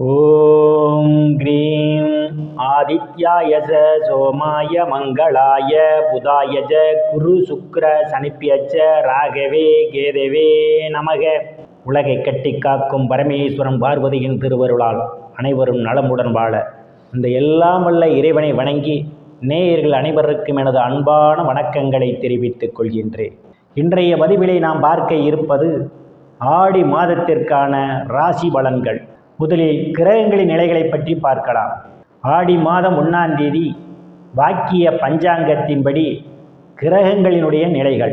ஓம் cream ஆதித்யாய சோமாய மங்களாய புதாய குரு சுக்ர சனிப்பியச்ச ராகவே கேதவே நமக. உலகை கட்டி காக்கும் பரமேஸ்வரன் பார்வதியின் திருவருளால் அனைவரும் நலமுடன் வாழ அந்த எல்லாம் வல்ல இறைவனை வணங்கி நேயர்கள் அனைவருக்கும் எனது அன்பான வணக்கங்களை தெரிவித்துக் கொள்கின்றேன். இன்றைய பதிவிலே நாம் பார்க்க இருப்பது ஆடி மாதத்திற்கான ராசி பலன்கள். முதலில் கிரகங்களின் நிலைகளை பற்றி பார்க்கலாம். ஆடி மாதம் 1ஆம் தேதி வாக்கிய பஞ்சாங்கத்தின்படி கிரகங்களினுடைய நிலைகள்.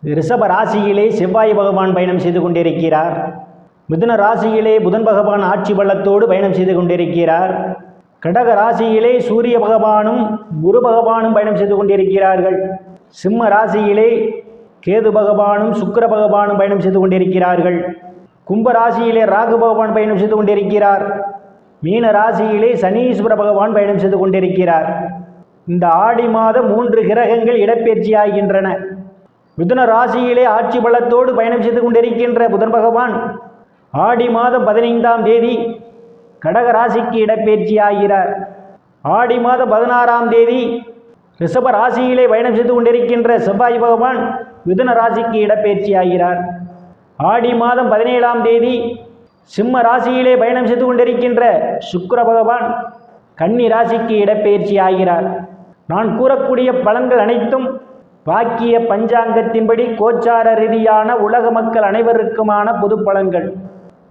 ரிஷப ராசியிலே செவ்வாய் பகவான் பயணம் செய்து கொண்டிருக்கிறார். மிதுன ராசியிலே புதன் பகவான் ஆட்சி பலத்தோடு பயணம் செய்து கொண்டிருக்கிறார். கடக ராசியிலே சூரிய பகவானும் குரு பகவானும் பயணம் செய்து கொண்டிருக்கிறார்கள். சிம்ம ராசியிலே கேது பகவானும் சுக்கிர பகவானும் பயணம் செய்து கொண்டிருக்கிறார்கள். கும்ப ராசியிலே ராகு பகவான் பயணம் செய்து கொண்டிருக்கிறார். மீன ராசியிலே சனீஸ்வர பகவான் பயணம் செய்து கொண்டிருக்கிறார். இந்த ஆடி மாதம் 3 கிரகங்கள் இடப்பெயர்ச்சி ஆகின்றன. மிதுன ராசியிலே ஆட்சி பலத்தோடு பயணம் செய்து கொண்டிருக்கின்ற புதன் பகவான் ஆடி மாதம் 15ஆம் தேதி கடக ராசிக்கு இடப்பெயர்ச்சி ஆகிறார். ஆடி மாதம் 16ஆம் தேதி ரிஷப ராசியிலே பயணம் செய்து கொண்டிருக்கின்ற செவ்வாய் பகவான் மிதுன ராசிக்கு இடப்பெயர்ச்சி ஆகிறார். ஆடி மாதம் 17ஆம் தேதி சிம்ம ராசியிலே பயணம் செய்து கொண்டிருக்கின்ற சுக்கிர பகவான் கன்னி ராசிக்கு இடப்பெயர்ச்சி ஆகிறார். நான் கூறக்கூடிய பலன்கள் அனைத்தும் வாக்கிய பஞ்சாங்கத்தின்படி கோச்சார ரீதியான உலக மக்கள் அனைவருக்குமான பொது பலன்கள்.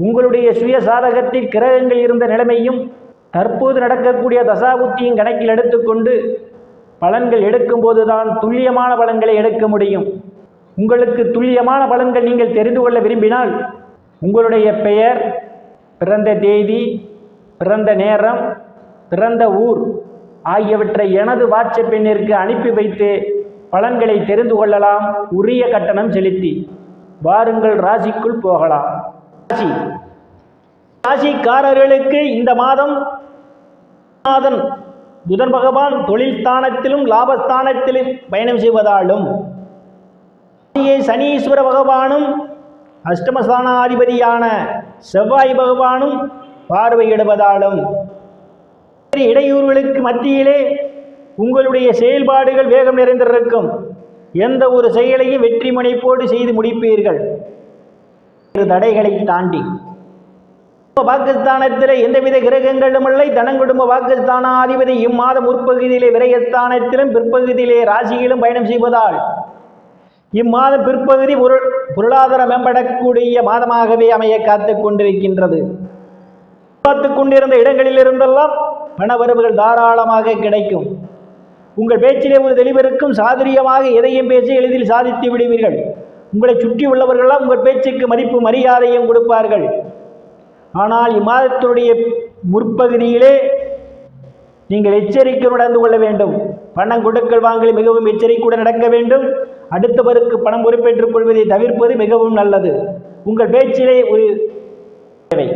உங்களுடைய சுய சாதகத்தில் கிரகங்கள் இருந்த நிலைமையும் தற்போது நடக்கக்கூடிய தசாபுத்தியும் கணக்கில் எடுத்துக்கொண்டு பலன்கள் எடுக்கும்போதுதான் துல்லியமான பலன்களை எடுக்க முடியும். உங்களுக்கு துல்லியமான பலன்கள் நீங்கள் தெரிந்து கொள்ள விரும்பினால் உங்களுடைய பெயர், பிறந்த தேதி, பிறந்த நேரம், பிறந்த ஊர் ஆகியவற்றை எனது வாட்ஸ்அப் எண்ணிற்கு அனுப்பி வைத்து பலன்களை தெரிந்து கொள்ளலாம். உரிய கட்டணம் செலுத்தி வாருங்கள், ராசிக்குள் போகலாம். ராசிக்காரர்களுக்கு இந்த மாதம் புதன் பகவான் தொழில் ஸ்தானத்திலும் லாபஸ்தானத்திலும் பயணம் செய்வதாலும் சனீஸ்வர பகவானும் அஷ்டமஸ்தானாதிபதியான செவ்வாய் பகவானும் பார்வையிடுவதாலும் இடையூறுகளுக்கு மத்தியிலே உங்களுடைய செயல்பாடுகள் வேகம் நிறைந்திருக்கும். எந்த ஒரு செயலையும் வெற்றி முனைப்போடு செய்து முடிப்பீர்கள். தடைகளை தாண்டி வாக்குஸ்தானத்தில் எந்தவித கிரகங்களும் இல்லை. தனங்குடும்ப வாக்குஸ்தானாதிபதி இம்மாதம் முற்பகுதியிலே விரயஸ்தானத்திலும் பிற்பகுதியிலே ராசியிலும் பயணம் செய்வதால் இம்மாதம் பிற்பகுதி பொருளாதாரம் மேம்படக்கூடிய மாதமாகவே அமைய காத்து கொண்டிருக்கின்றது. பார்த்து கொண்டிருந்த இடங்களில் இருந்தெல்லாம் பண வரவுகள் தாராளமாக கிடைக்கும். உங்கள் பேச்சிலே ஒரு தெளிவிருக்கும். சாதுரியமாக எதையும் பேசி எளிதில் சாதித்து விடுவீர்கள். உங்களை சுற்றி உள்ளவர்களெல்லாம் உங்கள் பேச்சுக்கு மதிப்பு மரியாதையும் கொடுப்பார்கள். ஆனால் இம்மாதத்தினுடைய முற்பகுதியிலே நீங்கள் எச்சரிக்கை நடந்து கொள்ள வேண்டும். பணம் கொடுக்கல் வாங்கல் மிகவும் எச்சரிக்கையுடன் நடக்க வேண்டும். அடுத்தவருக்கு பணம் பொறுப்பேற்றுக் கொள்வதை தவிர்ப்பது மிகவும் நல்லது. உங்கள் பேச்சிலே ஒரு தேவை.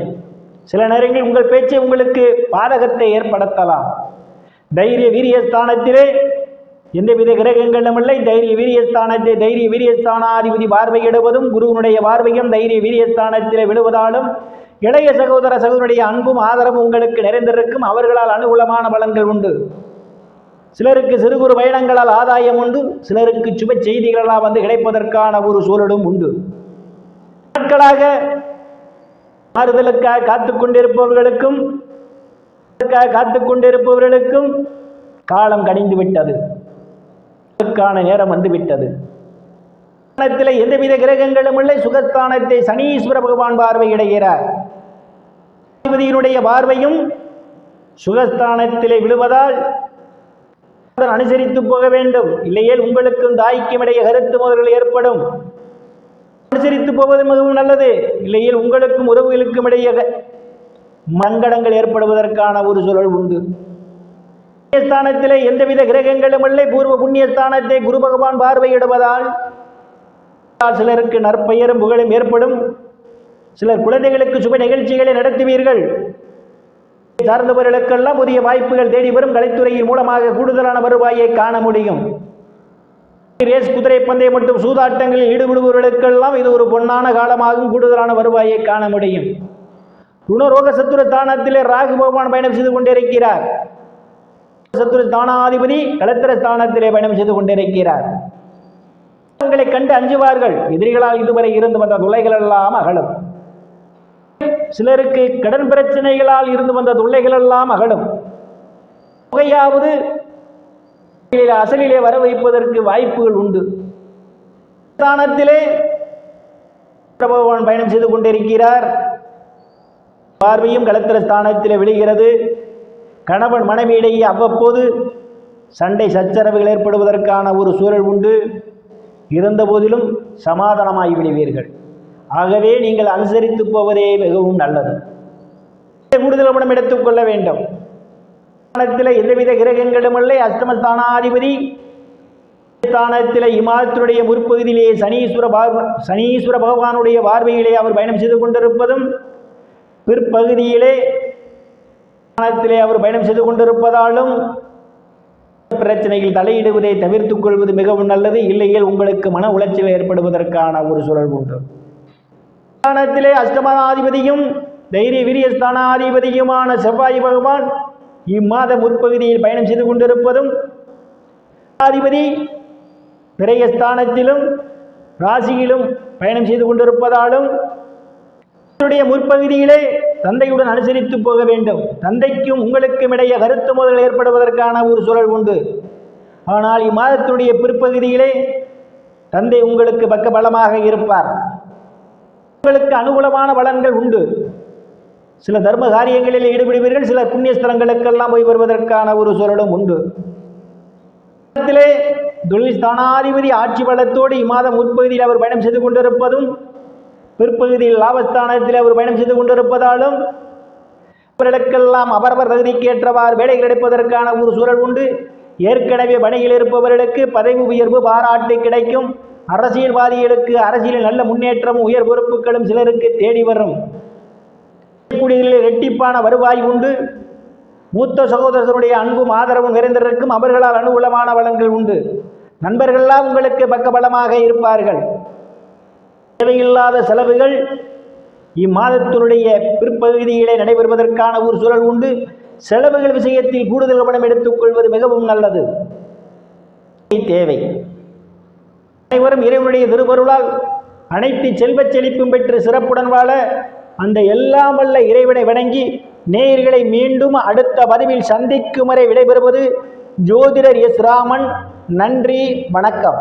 சில நேரங்களில் உங்கள் பேச்சை உங்களுக்கு பாதகத்தை ஏற்படுத்தலாம். தைரிய வீரியஸ்தானத்திலே எந்தவித கிரகங்களும் இல்லை. தைரிய வீரியஸ்தானத்தை தைரிய வீரியஸ்தானாதிபதி பார்வையிடுவதும் குருவனுடைய பார்வையும் தைரிய வீரியஸ்தானத்திலே விடுவதாலும் இளைய சகோதர சகோதரனுடைய அன்பும் ஆதரவும் உங்களுக்கு நிறைந்திருக்கும். அவர்களால் அனுகூலமான பலன்கள் உண்டு. சிலருக்கு சிறு குறு பயணங்களால் ஆதாயம் உண்டு. சிலருக்கு சுப செய்திகளால் வந்து கிடைப்பதற்கான ஒரு சூழலும் உண்டு. நாட்களாக மாறுதலுக்காக காத்துக்கொண்டிருப்பவர்களுக்கும் காலம் கணிந்து விட்டது. அதற்கான நேரம் வந்துவிட்டது. எந்தவித கிரகங்களும் இல்லை. சுகஸ்தானத்தை சனீஸ்வர பகவான் பார்வையிடுகிறார். அதிபதியினுடைய பார்வையும் சுகஸ்தானத்திலே விழுவதால் அனுசரித்து போக வேண்டும். இல்லையேல் உங்களுக்கும் தாய்க்கும் இடையே கருத்து மோதல்கள் ஏற்படும். அனுசரித்து போவது மிகவும் நல்லது. இல்லையேல் உங்களுக்கும் உறவுகளுக்கும் இடையே மங்கடங்கள் ஏற்படுவதற்கான ஒரு சூழல் உண்டு. புண்ணியஸ்தானத்திலே எந்தவித கிரகங்களும் இல்லை. பூர்வ புண்ணியஸ்தானத்தை குரு பகவான் பார்வையிடுவதால் சிலருக்கு நற்பெயரும் புகழும் ஏற்படும். சிலர் குழந்தைகளுக்கு சுப நிகழ்ச்சிகளை நடத்துவீர்கள். சார்ந்தவர்களுக்கெல்லாம் புதிய வாய்ப்புகள் தேடி வரும். கலைத்துறையின் மூலமாக கூடுதலான வருவாயை காண முடியும். ரேஸ், குதிரை பந்தயம் மற்றும் சூதாட்டங்களில் ஈடுபடுபவர்களுக்கெல்லாம் இது ஒரு பொன்னான காலமாகவும் கூடுதலான வருவாயை காண முடியும். ருணரோக சத்துரு ஸ்தானத்திலே ராகு பகவான் பயணம் செய்து கொண்டிருக்கிறார். சத்துரு ஸ்தானாதிபதி களத்திர ஸ்தானத்திலே பயணம் செய்து கொண்டிருக்கிறார். உங்களை கண்டு அஞ்சுவார்கள். எதிரிகளால் இதுவரை இருந்து வந்த தொல்லைகள் எல்லாம் அகலும். சிலருக்கு கடன் பிரச்சனைகளால் இருந்து வந்த தொல்லைகள் எல்லாம் அகலும். தொகையாவது அசலிலே வர வைப்பதற்கு வாய்ப்புகள் உண்டு. ஸ்தானத்திலே பகவான் பயணம் செய்து கொண்டிருக்கிறார். பார்வையும் களத்திர ஸ்தானத்திலே விழுகிறது. கணவன் மனைவியிடையே அவ்வப்போது சண்டை சச்சரவுகள் ஏற்படுவதற்கான ஒரு சூழல் உண்டு. இருந்த போதிலும் சமாதானமாகி விடுவீர்கள். ஆகவே நீங்கள் அனுசரித்து போவதே மிகவும் நல்லது. கூடுதல் கவனம் எடுத்துக்கொள்ள வேண்டும். எந்தவித கிரகங்களும் இல்லை. அஷ்டமஸ்தானாதிபதி ஸ்தானத்திலே இமாதத்தினுடைய முற்பகுதியிலே சனீஸ்வர பகவானுடைய பார்வையிலே அவர் பயணம் செய்து கொண்டிருப்பதும், பிற்பகுதியிலே அவர் பயணம் செய்து கொண்டிருப்பதாலும் பிரச்சனைகள் தலையிடுவதை தவிர்த்துக் கொள்வது மிகவும் நல்லது. இல்லையில் உங்களுக்கு மன உளைச்சல் ஏற்படுவதற்கான ஒரு சூழல் உண்டு. ஸ்தானத்திலே அஷ்டமாதிபதியும் தைரிய வீரிய ஸ்தானாதிபதியுமான செவ்வாய் பகவான் இம்மாத முற்பகுதியில் பயணம் செய்து கொண்டிருப்பதும், அதிபதி விரயஸ்தானத்திலும் ராசியிலும் பயணம் செய்து கொண்டிருப்பதாலும் முற்பகுதியிலே தந்தையுடன் அனுசரித்து போக வேண்டும். தந்தைக்கும் உங்களுக்கும் இடையே கருத்து மோதல் ஏற்படுவதற்கான ஒரு சூழல் உண்டு. ஆனால் இம்மாதத்துடைய பிற்பகுதியிலே தந்தை உங்களுக்கு பக்க பலமாக இருப்பார். உங்களுக்கு அனுகூலமான பலன்கள் உண்டு. சில தர்ம காரியங்களில் ஈடுபடுவீர்கள். சில புண்ணிய ஸ்தலங்களுக்கெல்லாம் போய் வருவதற்கான ஒரு சூழலும் உண்டு. தொழில் ஸ்தானாதிபதி ஆட்சி பலத்தோடு இம்மாதம் முற்பகுதியில் அவர் பயணம் செய்து கொண்டிருப்பதும், பிற்பகுதியில் லாபஸ்தானத்தில் அவர் பயணம் செய்து கொண்டிருப்பதாலும் அவர்களுக்கெல்லாம் அவரவர் தகுதிக்கு ஏற்றவாறு வேலைகள் எடுப்பதற்கான ஒரு சூழல் உண்டு. ஏற்கனவே பணியில் இருப்பவர்களுக்கு பதவி உயர்வு பாராட்டு கிடைக்கும். அரசியல்வாதிகளுக்கு அரசியலில் நல்ல முன்னேற்றமும் உயர் பொறுப்புகளும் சிலருக்கு தேடி வரும். இரட்டிப்பான வருவாய் உண்டு. மூத்த சகோதரர்களுடைய அன்பும் ஆதரவும் நிறைந்திருக்கும். அவர்களால் அனுகூலமான பலன்கள் உண்டு. நண்பர்களெல்லாம் உங்களுக்கு பக்கபலமாக இருப்பார்கள். தேவையில்லாத செலவுகள் இம்மாதத்தினுடைய பிற்பகுதியிலே நடைபெறுவதற்கான ஒரு சூழல் உண்டு. செலவுகள் விஷயத்தில் கூடுதல் கவனம் எடுத்துக் கொள்வது மிகவும் நல்லது. தேவை அனைவரும் இறைவனுடைய திருவருளால் அனைத்து செல்வச் செழிப்பும் பெற்று சிறப்புடன் வாழ அந்த எல்லாம் வல்ல இறைவனை வணங்கி நேயர்களை மீண்டும் அடுத்த பதிவில் சந்திக்கும் வரை விடைபெறுவது ஜோதிடர் எஸ் ராமன். நன்றி, வணக்கம்.